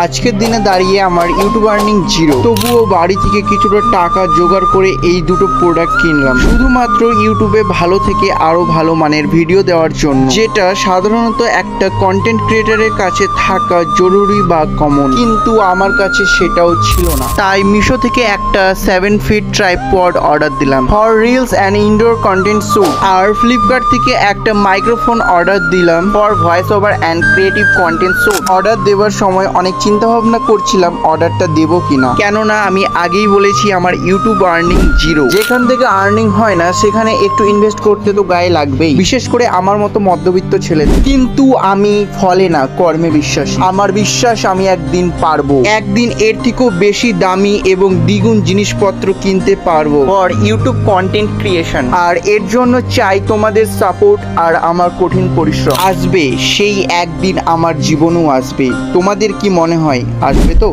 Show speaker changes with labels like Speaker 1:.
Speaker 1: আজকের দিনে দাঁড়িয়ে আমার ইউটিউব আর্নিং জিরো, তবুও বাড়ি থেকে কিছুটা টাকা জোগাড় করে এই দুটো প্রোডাক্ট কিনলাম শুধুমাত্র ইউটিউবে ভালো থেকে আরো ভালো মানের ভিডিও দেওয়ার জন্য, যেটা সাধারণত একটা কন্টেন্ট ক্রিয়েটারের কাছে থাকা জরুরি বা কমন, কিন্তু আমার কাছে সেটাও ছিল না। তাই মিশো থেকে একটা 7 ফিট ট্রাইপড অর্ডার দিলাম for reels and indoor content shoot, আর ফ্লিপকার্ট থেকে একটা মাইক্রোফোন অর্ডার দিলাম for voice over and creative content shoot. Order দেওয়ার সময় অনেক চিন্তা ভাবনা করছিলাম অর্ডারটা দেবো কিনা, কেননা আমি আগেই বলেছি আমার ইউটিউব আর্নিং জিরো। যেখান থেকে আর্নিং হয় না সেখানে একটু ইনভেস্ট করতে তো গায়ে লাগবেই, বিশেষ করে আমার মতো মধ্যবিত্ত ছেলে। কিন্তু আমি ফলে না কর্মে বিশ্বাসী। আমার বিশ্বাস আমি একদিন পারবো, একদিন এর থেকেও বেশি দামি এবং দ্বিগুণ জিনিসপত্র কিনতে পারবো ফর ইউটিউব কন্টেন্ট ক্রিয়েশন। আর এর জন্য চাই তোমাদের সাপোর্ট আর আমার কঠিন পরিশ্রম। আসবে সেই একদিন, আমার জীবনেও আসবে। তোমাদের কি মনে হয় আসবে তো?